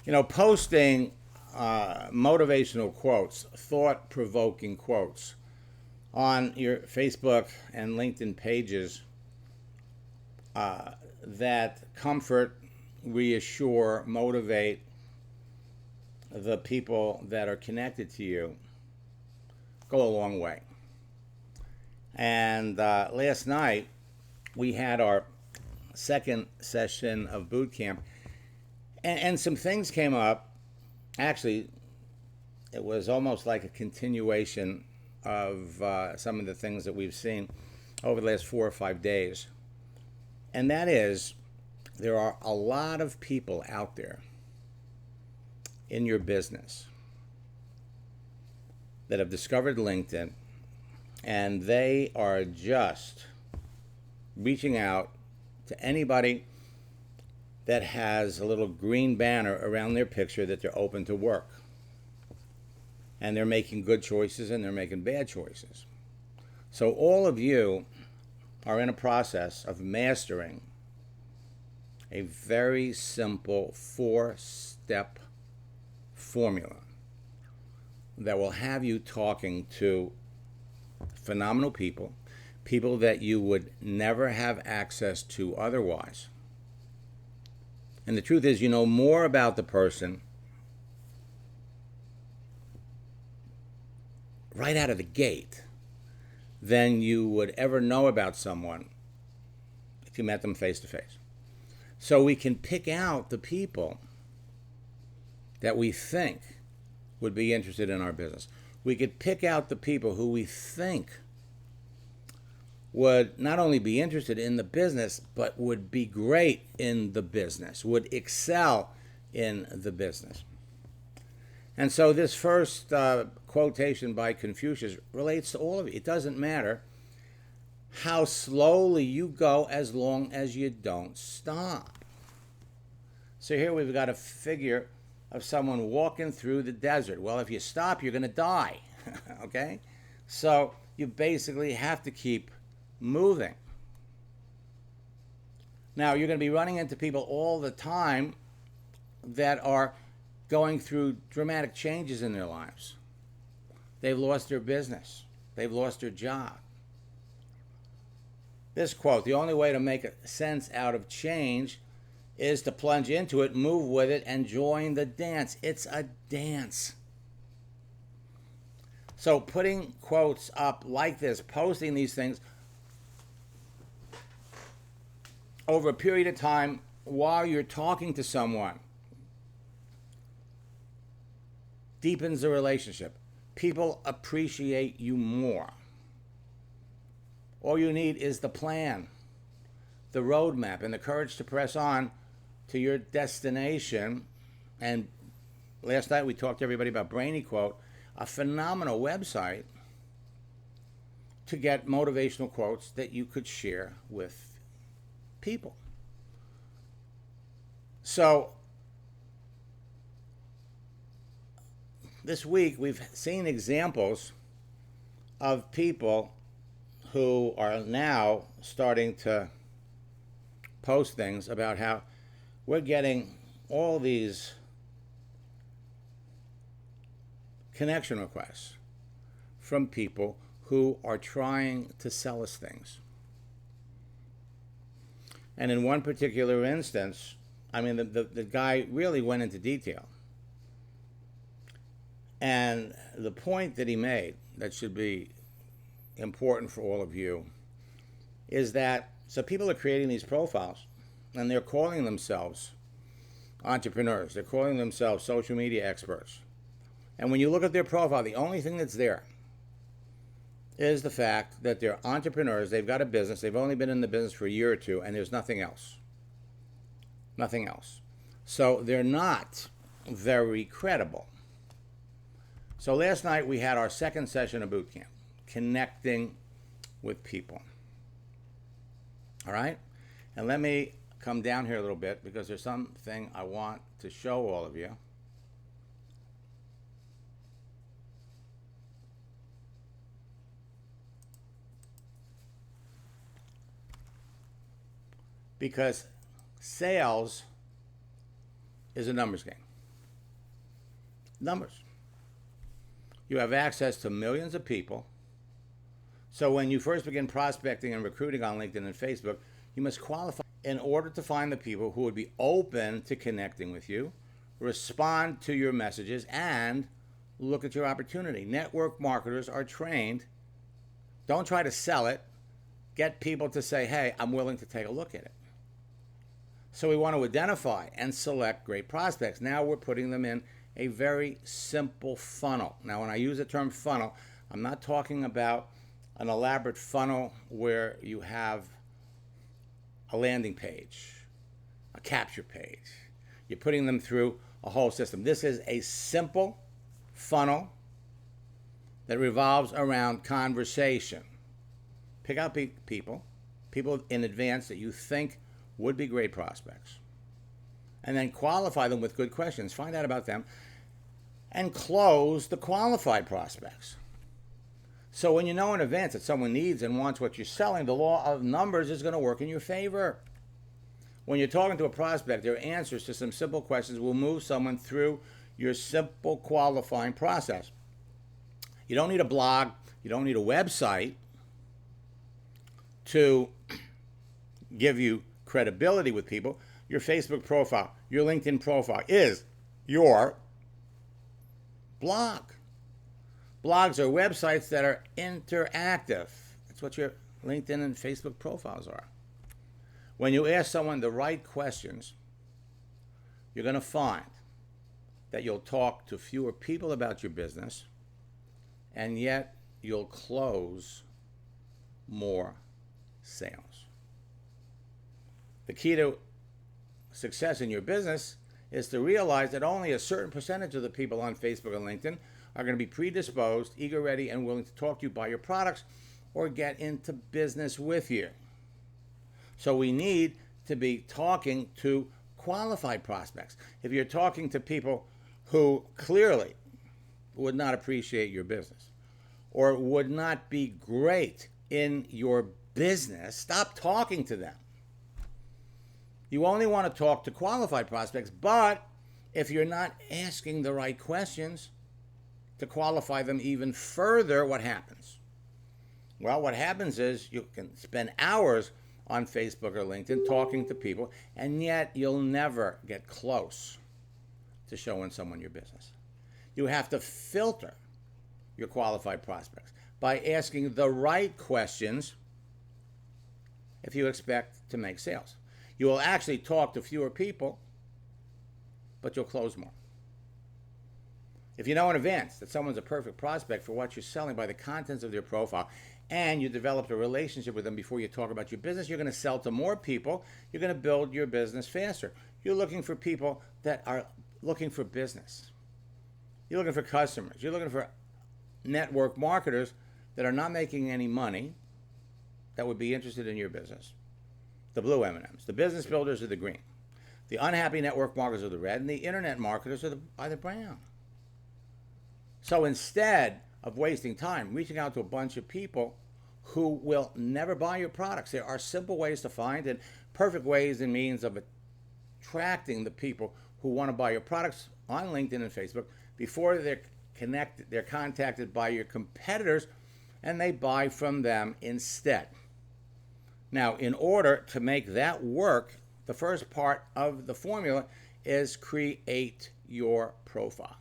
Posting motivational quotes, thought-provoking quotes on your Facebook and LinkedIn pages that comfort, reassure, motivate the people that are connected to you go a long way. And last night we had our second session of boot camp, and some things came up. Actually, it was almost like a continuation of some of the things that we've seen over the last 4 or 5 days. And that is, there are a lot of people out there in your business that have discovered LinkedIn, and they are just reaching out to anybody that has a little green banner around their picture that they're open to work. And they're making good choices and they're making bad choices. So all of you are in a process of mastering a very simple 4-step formula that will have you talking to phenomenal people, people that you would never have access to otherwise. And the truth is, you know more about the person right out of the gate than you would ever know about someone if you met them face to face. So we can pick out the people that we think would be interested in our business. We could pick out the people who we think would not only be interested in the business, but would be great in the business, would excel in the business. And so this first quotation by Confucius relates to all of you. It doesn't matter how slowly you go as long as you don't stop. So here we've got a figure of someone walking through the desert. Well, if you stop, you're going to die, okay? So you basically have to keep moving. Now, you're going to be running into people all the time that are going through dramatic changes in their lives. They've lost their business. They've lost their job. This quote, the only way to make sense out of change is to plunge into it, move with it, and join the dance. It's a dance. So putting quotes up like this, posting these things over a period of time while you're talking to someone deepens the relationship. People appreciate you more. All you need is the plan, the roadmap, and the courage to press on to your destination. And last night we talked to everybody about Brainy Quote, a phenomenal website to get motivational quotes that you could share with people. So this week we've seen examples of people who are now starting to post things about how we're getting all these connection requests from people who are trying to sell us things. And in one particular instance, I mean, the guy really went into detail. And the point that he made that should be important for all of you is that, so people are creating these profiles and they're calling themselves entrepreneurs. They're calling themselves social media experts. And when you look at their profile, the only thing that's there is the fact that they're entrepreneurs, they've got a business, they've only been in the business for a year or two, and there's nothing else. Nothing else. So they're not very credible. So last night we had our second session of boot camp, connecting with people. All right? And let me come down here a little bit because there's something I want to show all of you. Because sales is a numbers game. Numbers. You have access to millions of people. So when you first begin prospecting and recruiting on LinkedIn and Facebook, you must qualify in order to find the people who would be open to connecting with you, respond to your messages, and look at your opportunity. Network marketers are trained. Don't try to sell it. Get people to say, hey, I'm willing to take a look at it. So we want to identify and select great prospects. Now we're putting them in a very simple funnel. Now, when I use the term funnel, I'm not talking about an elaborate funnel where you have a landing page, a capture page. You're putting them through a whole system. This is a simple funnel that revolves around conversation. Pick out people in advance that you think would be great prospects, and then qualify them with good questions. Find out about them and close the qualified prospects. So when you know in advance that someone needs and wants what you're selling, the law of numbers is going to work in your favor. When you're talking to a prospect, their answers to some simple questions will move someone through your simple qualifying process. You don't need a blog. You don't need a website to give you credibility with people. Your Facebook profile, your LinkedIn profile is your blog. Blogs are websites that are interactive. That's what your LinkedIn and Facebook profiles are. When you ask someone the right questions, you're going to find that you'll talk to fewer people about your business, and yet you'll close more sales. The key to success in your business is to realize that only a certain percentage of the people on Facebook and LinkedIn are going to be predisposed, eager, ready, and willing to talk to you, buy your products, or get into business with you. So we need to be talking to qualified prospects. If you're talking to people who clearly would not appreciate your business or would not be great in your business, stop talking to them. You only want to talk to qualified prospects, but if you're not asking the right questions to qualify them even further, what happens? Well, what happens is you can spend hours on Facebook or LinkedIn talking to people, and yet you'll never get close to showing someone your business. You have to filter your qualified prospects by asking the right questions if you expect to make sales. You will actually talk to fewer people, but you'll close more. If you know in advance that someone's a perfect prospect for what you're selling by the contents of their profile, and you developed a relationship with them before you talk about your business, you're going to sell to more people. You're going to build your business faster. You're looking for people that are looking for business. You're looking for customers. You're looking for network marketers that are not making any money that would be interested in your business. The blue M&Ms. The business builders are the green. The unhappy network marketers are the red, and the internet marketers are the brown. So instead of wasting time reaching out to a bunch of people who will never buy your products, there are simple ways to find and perfect ways and means of attracting the people who want to buy your products on LinkedIn and Facebook before they're contacted by your competitors and they buy from them instead. Now, in order to make that work, the first part of the formula is create your profile.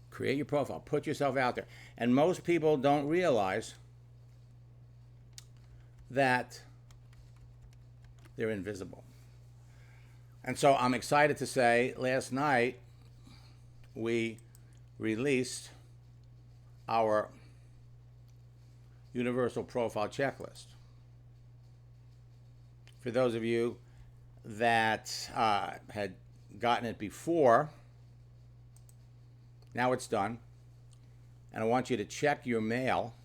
Create your profile. Put yourself out there. And most people don't realize that they're invisible. And so I'm excited to say last night we released our universal profile checklist. For those of you that had gotten it before, now it's done. And I want you to check your mail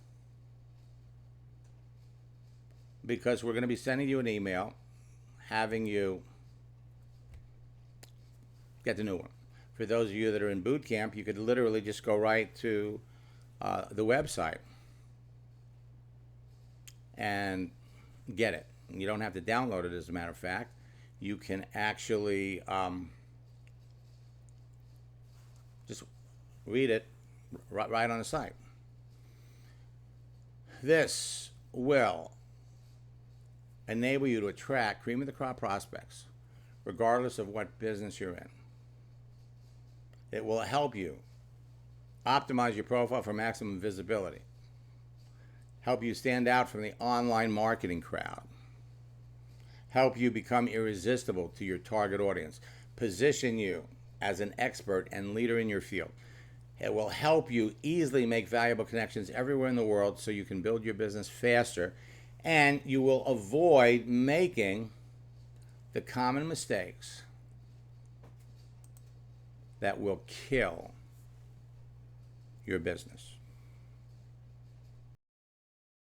because we're going to be sending you an email having you get the new one. For those of you that are in boot camp, you could literally just go right to the website and get it. You don't have to download it, as a matter of fact. You can actually Just read it right on the site. This will enable you to attract cream of the crop prospects, regardless of what business you're in. It will help you optimize your profile for maximum visibility, help you stand out from the online marketing crowd, help you become irresistible to your target audience, position you as an expert and leader in your field. It will help you easily make valuable connections everywhere in the world so you can build your business faster, and you will avoid making the common mistakes that will kill your business.